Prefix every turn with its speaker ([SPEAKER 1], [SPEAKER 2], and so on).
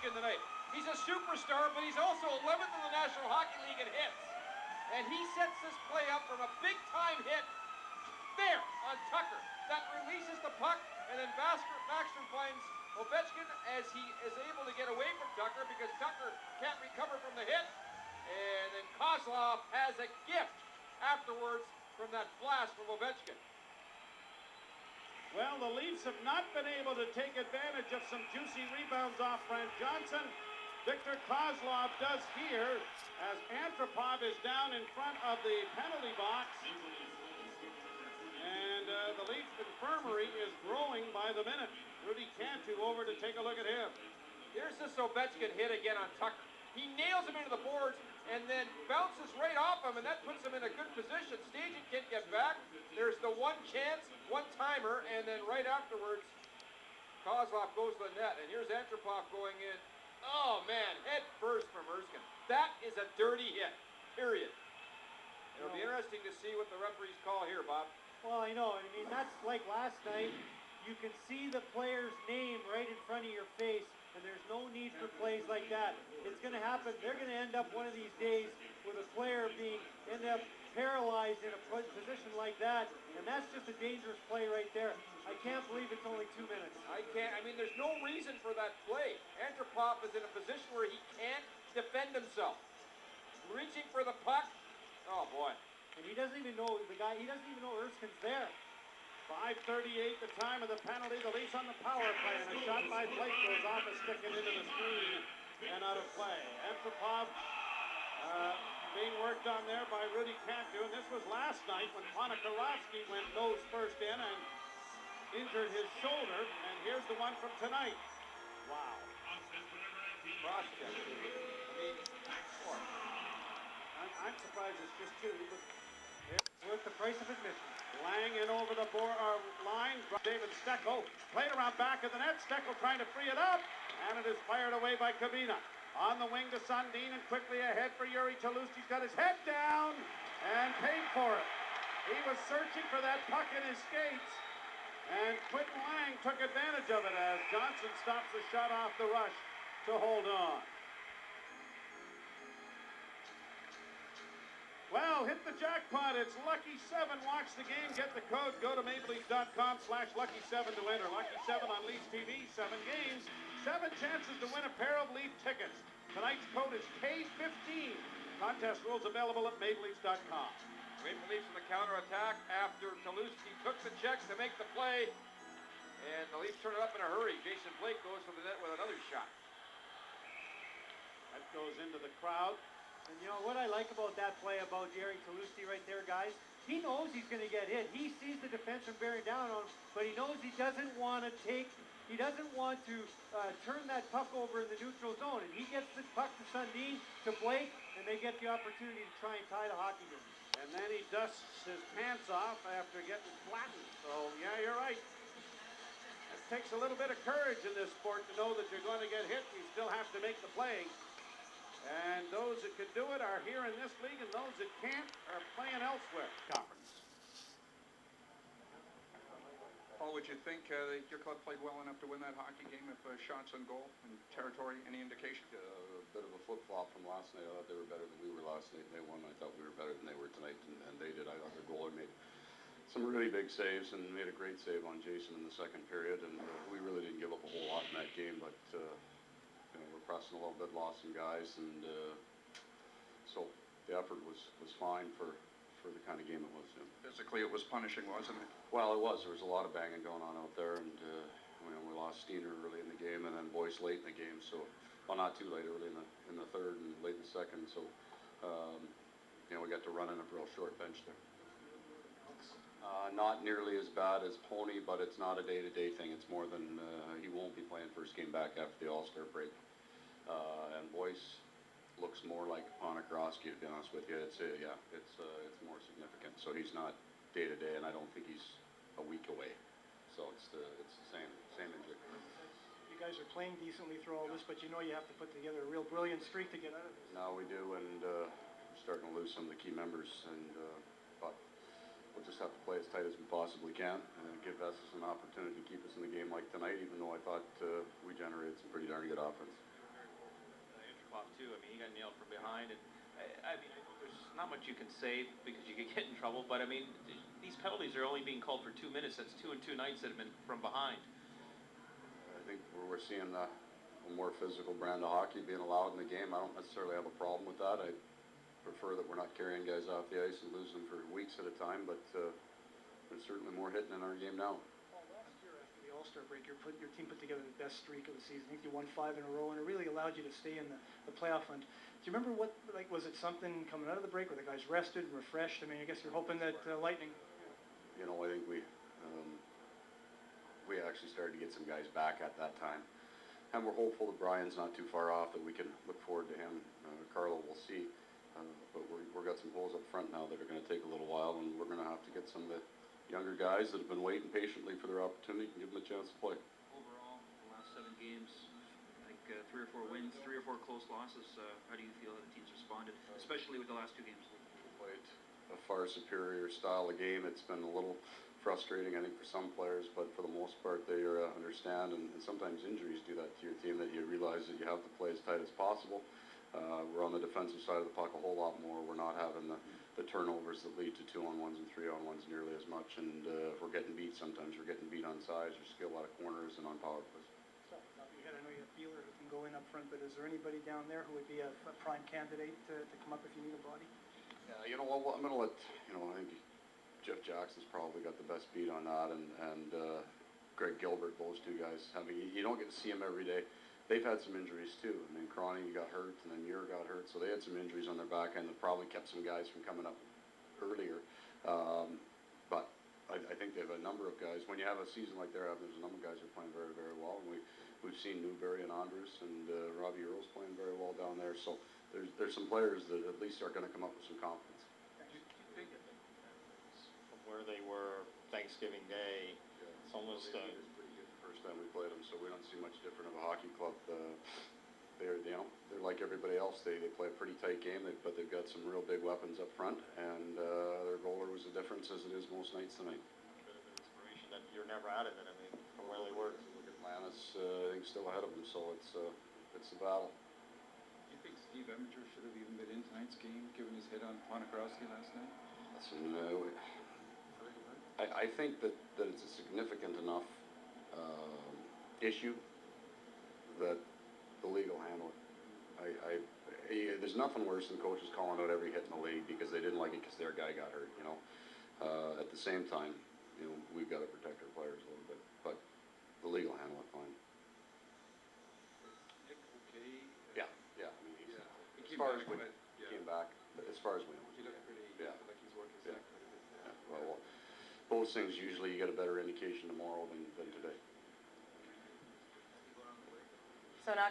[SPEAKER 1] Ovechkin tonight. He's a superstar, but he's also 11th in the National Hockey League in hits. And he sets this play up from a big-time hit there on Tucker. That releases the puck, and then Backstrom finds Ovechkin as he is able to get away from Tucker because Tucker can't recover from the hit. And then Kozlov has a gift afterwards from that blast from Ovechkin.
[SPEAKER 2] Well, the Leafs have not been able to take advantage of some juicy rebounds off Brent Johnson. Victor Kozlov does here as Antropov is down in front of the penalty box. And the Leafs infirmary is growing by the minute. Rudy Cantu over to take a look at him.
[SPEAKER 1] Here's this Ovechkin hit again on Tucker. He nails him into the boards and then bounces right off him, and that puts him in a good position. Staging can't get back. There's the one chance, one timer, and then right afterwards, Kozlov goes to the net. And here's Antropov going in. Oh man, head first from Erskine. That is a dirty hit, period. It'll be interesting to see what the referees call here, Bob.
[SPEAKER 3] Well, I know. I mean, that's like last night. You can see the player's name right in front of your face, and there's no need for plays like that. It's going to happen. They're going to end up one of these days with a player end up paralyzed in a position like that, and that's just a dangerous play right there. I can't believe it's only 2 minutes.
[SPEAKER 1] I mean, there's no reason for that play. Antropov is in a position where he can't defend himself. Reaching for the puck. Oh, boy.
[SPEAKER 3] And he doesn't even know he doesn't even know Erskine's there.
[SPEAKER 2] 5:38 the time of the penalty. The Leafs on the power play, and a shot by Blake goes off a stick and into the screen and out of play. Antropov being worked on there by Rudy Cantu, and this was last night when Ponikarovsky went nose first in and injured his shoulder, and here's the one from tonight. Wow.
[SPEAKER 1] Cross-check. I mean,
[SPEAKER 2] I'm surprised it's just two, but
[SPEAKER 3] worth the price of admission.
[SPEAKER 2] Lang in over the line. David Steckel played around back of the net. Steckel trying to free it up, and it is fired away by Kabina. On the wing to Sundin, and quickly ahead for Yuri Tlusty. He's got his head down and paid for it. He was searching for that puck in his skates, and Quinton Lang took advantage of it as Johnson stops the shot off the rush to hold on. Well, hit the jackpot. It's Lucky 7. Watch the game. Get the code. Go to mapleleafs.com/Lucky7 to enter. Lucky 7 on Leafs TV. 7 games. 7 chances to win a pair of Leaf tickets. Tonight's code is K15. Contest rules available at mapleleafs.com.
[SPEAKER 1] Maple Leafs in the counterattack after Tlusty took the checks to make the play. And the Leafs turn it up in a hurry. Jason Blake goes for the net with another shot.
[SPEAKER 2] That goes into the crowd.
[SPEAKER 3] And you know what I like about that play about Yuri Tlusty right there, guys? He knows he's going to get hit. He sees the defenseman bearing down on him, but he knows he doesn't want to turn that puck over in the neutral zone. And he gets the puck to Sundin, to Blake, and they get the opportunity to try and tie the hockey game.
[SPEAKER 2] And then he dusts his pants off after getting flattened. So, yeah, you're right. It takes a little bit of courage in this sport to know that you're going to get hit. You still have to make the play. And those that can do it are here in this league, and those that can't are playing elsewhere. Conference.
[SPEAKER 4] Paul, would you think that your club played well enough to win that hockey game if shots on goal and territory, any indication?
[SPEAKER 5] A bit of a flip-flop from last night. I thought they were better than we were last night, and they won. I thought we were better than they were tonight, and they did. I thought their goalie made some really big saves and made a great save on Jason in the second period, and we really didn't give up a whole lot in that game, but you know, we're pressing a little bit, lost some guys, and so the effort was fine for the kind of game it was. Yeah.
[SPEAKER 4] Physically, it was punishing, wasn't it?
[SPEAKER 5] Well, it was. There was a lot of banging going on out there, and we lost Steen early in the game, and then Boyce late in the game. So, well, not too late, early in the third and late in the second. So, you know, we got to run in a real short bench there. Not nearly as bad as Pony, but it's not a day-to-day thing. It's more than he won't be playing first game back after the All-Star break. And Boyce looks more like Ponikarovsky, to be honest with you. It's more significant. So he's not day-to-day, and I don't think he's a week away. So it's the same injury.
[SPEAKER 6] You guys are playing decently through all this, but you know you have to put together a real brilliant streak to get out of this.
[SPEAKER 5] No, we do, and we're starting to lose some of the key members, and but we'll just have to play as tight as we possibly can and give Vestas an opportunity to keep us in the game like tonight, even though I thought we generated some pretty darn good offense.
[SPEAKER 7] got nailed from behind. And I mean, there's not much you can say because you could get in trouble. But I mean, these penalties are only being called for 2 minutes. That's 2 and 2 nights that have been from behind.
[SPEAKER 5] I think we're seeing a more physical brand of hockey being allowed in the game. I don't necessarily have a problem with that. I prefer that we're not carrying guys off the ice and losing them for weeks at a time, but there's certainly more hitting in our game now.
[SPEAKER 6] Well, last year after the All-Star break, your team put together the best streak of the season. I think you won 5 in a row, and it really allowed you to stay in the playoff hunt. Do you remember was it something coming out of the break where the guys rested and refreshed? I mean, I guess you're hoping that Lightning...
[SPEAKER 5] You know, I think we actually started to get some guys back at that time. And we're hopeful that Brian's not too far off, that we can look forward to him. Carlo, we'll see. But we've got some holes up front now that are going to take a little while, and we're going to have to get some of the younger guys that have been waiting patiently for their opportunity and give them a chance to play.
[SPEAKER 7] Overall, the last 7 games, I think 3 or 4 wins, 3 or 4 close losses. How do you feel that the team's responded, especially with the last 2 games?
[SPEAKER 5] We played a far superior style of game. It's been a little frustrating, I think, for some players, but for the most part, they understand, and sometimes injuries do that to your team, that you realize that you have to play as tight as possible. We're on the defensive side of the puck a whole lot more. We're not having the turnovers that lead to 2-on-1s and 3-on-1s nearly as much, and if we're getting beat, sometimes we're getting beat on size or skill out of corners and on power plays.
[SPEAKER 6] So, top of your head, I know you have Beeler who can go in up front, but is there anybody down there who would be a prime candidate to come up if you need a body?
[SPEAKER 5] Yeah, you know what, I'm going to let, I think Jeff Jackson's probably got the best beat on that, and Greg Gilbert, those 2 guys. I mean, you don't get to see them every day. They've had some injuries too. I mean, Crony got hurt, and then Muir got hurt, so they had some injuries on their back end that probably kept some guys from coming up earlier. But I think they have a number of guys. When you have a season like they're having, there's a number of guys who are playing very, very well. And we've seen Newberry and Andrews and Robbie Earls playing very well down there. So there's some players that at least are going to come up with some confidence.
[SPEAKER 8] From where they were Thanksgiving Day, it's almost
[SPEAKER 5] First time we played them, so we don't see much different of a hockey club. They're like everybody else. They play a pretty tight game, but they've got some real big weapons up front, and their goaler was the difference, as it is most nights tonight.
[SPEAKER 8] a bit of an inspiration that you're never out of it. I mean, from where they were.
[SPEAKER 5] Look at Atlantis, I think, still ahead of them, so it's a battle.
[SPEAKER 4] Do you think Steve Eminger should have even been in tonight's game, given his hit on Ponikarovsky last night?
[SPEAKER 5] Listen, I think that it's a significant enough issue that the league will handle it. There's nothing worse than coaches calling out every hit in the league because they didn't like it because their guy got hurt, At the same time, we've got to protect our players a little bit, but the league will handle it fine.
[SPEAKER 4] Nick, okay?
[SPEAKER 5] Yeah. I mean,
[SPEAKER 4] He
[SPEAKER 5] as far as we
[SPEAKER 4] came
[SPEAKER 5] back, but as far as we know.
[SPEAKER 4] He looked pretty, like he's working his neck quite a bit.
[SPEAKER 5] Yeah. Well, those things usually you get a better indication tomorrow than today.
[SPEAKER 9] So not good.